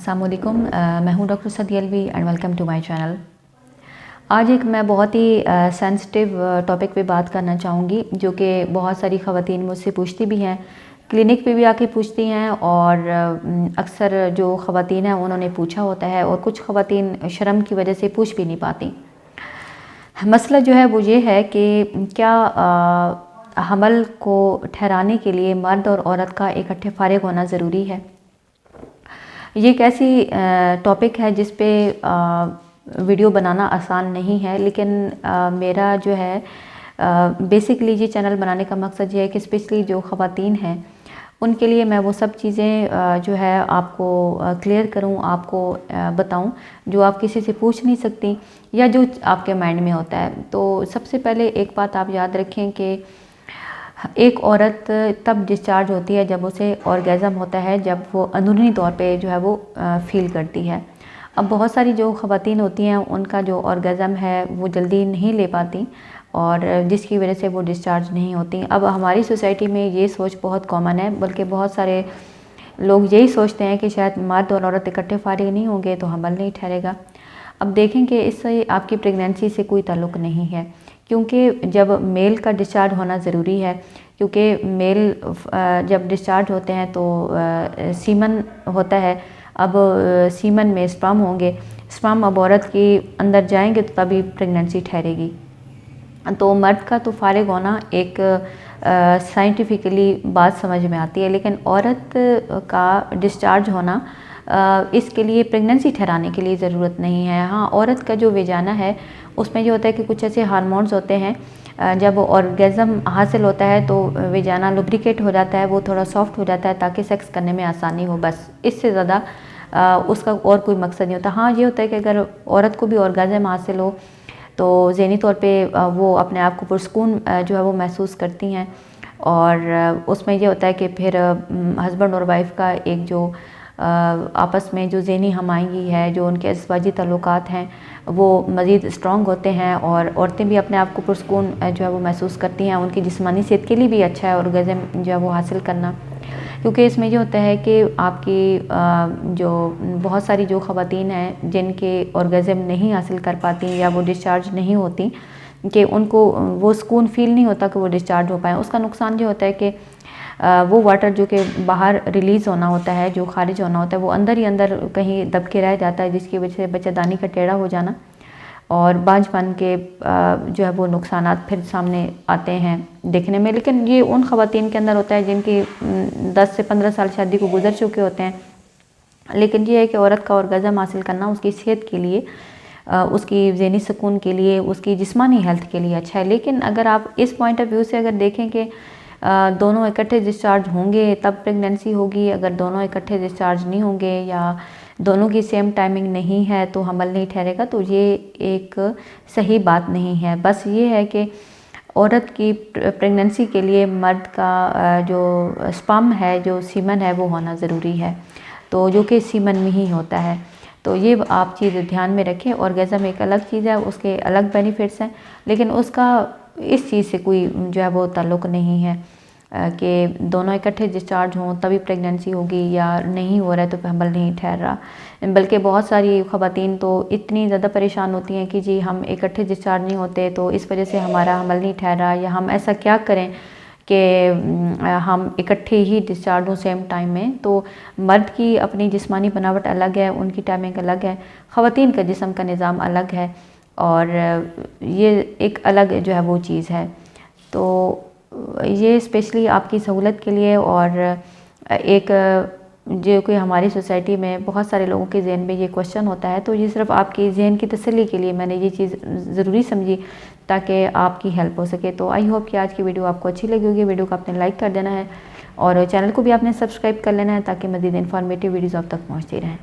अस्सलामुअलैकुम, मैं हूं doctor Sadiya Alvi and welcome to my channel. आज मैं बहुत ही सेंसिटिव टॉपिक पे बात करना चाहूँगी, जो कि बहुत सारी ख़वातीन मुझसे पूछती भी हैं, क्लिनिक पे भी आके पूछती हैं और अक्सर जो ख़वातीन हैं उन्होंने पूछा होता है और कुछ ख़वातीन शर्म की वजह से पूछ भी नहीं पाती। मसला जो है वो ये है कि क्या हमल को ठहराने के लिए मर्द और औरत का इकट्ठे फारिग होना ज़रूरी है। ये एक ऐसी टॉपिक है जिस पे वीडियो बनाना आसान नहीं है, लेकिन मेरा जो है बेसिकली ये चैनल बनाने का मकसद ये है कि स्पेशली जो ख़वातीन हैं उनके लिए मैं वो सब चीज़ें जो है आपको क्लियर करूं, आपको बताऊं जो आप किसी से पूछ नहीं सकती या जो आपके माइंड में होता है। तो सबसे पहले एक बात आप याद रखें कि एक औरत तब डिस्चार्ज होती है जब उसे ऑर्गेज़म होता है, जब वो अंदरूनी तौर पे जो है वो फील करती है। अब बहुत सारी जो ख़वातीन होती हैं उनका जो ऑर्गेज़म है वो जल्दी नहीं ले पाती और जिसकी वजह से वो डिस्चार्ज नहीं होती। अब हमारी सोसाइटी में ये सोच बहुत कॉमन है, बल्कि बहुत सारे लोग यही सोचते हैं कि शायद मर्द और औरत इकट्ठे फारिग नहीं होंगे तो हमल नहीं ठहरेगा। अब देखें कि इससे आपकी प्रेगनेंसी से कोई ताल्लुक़ नहीं है, क्योंकि जब मेल का डिस्चार्ज होना ज़रूरी है, क्योंकि मेल जब डिस्चार्ज होते हैं तो सीमन होता है। अब सीमन में स्पर्म होंगे, स्पर्म अब औरत के अंदर जाएंगे तो तभी प्रेगनेंसी ठहरेगी। तो मर्द का तो फारिग होना एक साइंटिफिकली बात समझ में आती है, लेकिन औरत का डिस्चार्ज होना इसके लिए प्रेगनेंसी ठहराने के लिए ज़रूरत नहीं है। हाँ, औरत का जो वेजाना है उसमें ये होता है कि कुछ ऐसे हार्मोन्स होते हैं, जब ऑर्गेज़म हासिल होता है तो वेजाना लुब्रिकेट हो जाता है, वो थोड़ा सॉफ्ट हो जाता है ताकि सेक्स करने में आसानी हो। बस इससे ज़्यादा उसका और कोई मकसद नहीं होता। हाँ, ये होता है कि अगर औरत को भी ऑर्गेज़म हासिल हो तो ज़हनी तौर पे वो अपने आप को पुरसकून जो है वो महसूस करती हैं, और उसमें ये होता है कि फिर हस्बैंड और वाइफ का एक जो आपस में जो ज़हनी हमायंगी है, जो उनके अज़वाजी ताल्लुकात हैं वो मज़ीद स्ट्रॉन्ग होते हैं और औरतें भी अपने आप को पुरसकून जो है वो महसूस करती हैं। उनकी जिस्मानी सेहत के लिए भी अच्छा है ऑर्गेज़म जो है वो हासिल करना, क्योंकि इसमें ये होता है कि आपकी जो बहुत सारी जो ख़वातीन हैं जिनके ऑर्गेज़म नहीं हासिल कर पाती या वो डिस्चार्ज नहीं होती, कि उनको वो सुकून फ़ील नहीं होता कि वो डिस्चार्ज हो पाएँ। उसका नुकसान ये होता है कि वो वाटर जो कि बाहर रिलीज़ होना होता है, जो खारिज होना होता है, वो अंदर ही अंदर कहीं दब के रह जाता है, जिसकी वजह से बच्चेदानी का टेढ़ा हो जाना और बांझपन के जो है वो नुकसानात फिर सामने आते हैं देखने में। लेकिन ये उन ख़वातीन के अंदर होता है जिनकी 10 से 15 साल शादी को गुजर चुके होते हैं। लेकिन ये है कि औरत का ऑर्गेज़म हासिल करना उसकी सेहत के लिए, उसकी ज़हनी सुकून के लिए, उसकी जिस्मानी हेल्थ के लिए अच्छा है। लेकिन अगर आप इस पॉइंट ऑफ व्यू से अगर देखें कि दोनों इकट्ठे डिस्चार्ज होंगे तब प्रेगनेंसी होगी, अगर दोनों इकट्ठे डिस्चार्ज नहीं होंगे या दोनों की सेम टाइमिंग नहीं है तो हमल नहीं ठहरेगा, तो ये एक सही बात नहीं है। बस ये है कि औरत की प्रेगनेंसी के लिए मर्द का जो स्पर्म है, जो सीमन है, वो होना ज़रूरी है, तो जो कि सीमन में ही होता है। तो ये आप चीज़ ध्यान में रखें। ऑर्गेज़म एक अलग चीज़ है, उसके अलग बेनिफिट्स हैं, लेकिन उसका इस चीज़ से कोई जो है वो ताल्लुक़ नहीं है कि दोनों इकट्ठे डिस्चार्ज हों तभी प्रेगनेंसी होगी या नहीं हो रहा है तो हमल नहीं ठहर रहा। बल्कि बहुत सारी ख़वातीन तो इतनी ज़्यादा परेशान होती हैं कि जी हम इकट्ठे डिस्चार्ज नहीं होते तो इस वजह से हमारा हमल नहीं ठहर रहा, या हम ऐसा क्या करें कि हम इकट्ठे ही डिस्चार्ज हों सेम टाइम में। तो मर्द की अपनी जिस्मानी बनावट अलग है, उनकी टाइमिंग अलग है, ख़वातीन का जिस्म का निज़ाम अलग है और ये एक अलग जो है वो चीज़ है। तो ये स्पेशली आपकी सहूलत के लिए, और एक जो कि हमारी सोसाइटी में बहुत सारे लोगों के ज़हन में ये क्वेश्चन होता है, तो ये सिर्फ आपकी ज़हन की तसल्ली के लिए मैंने ये चीज़ ज़रूरी समझी ताकि आपकी हेल्प हो सके। तो आई होप कि आज की वीडियो आपको अच्छी लगी होगी। वीडियो को आपने लाइक कर देना है और चैनल को भी आपने सब्सक्राइब कर लेना है ताकि मज़ीद इन्फॉर्मेटिव वीडियोज़ आप तक पहुँचती रहें।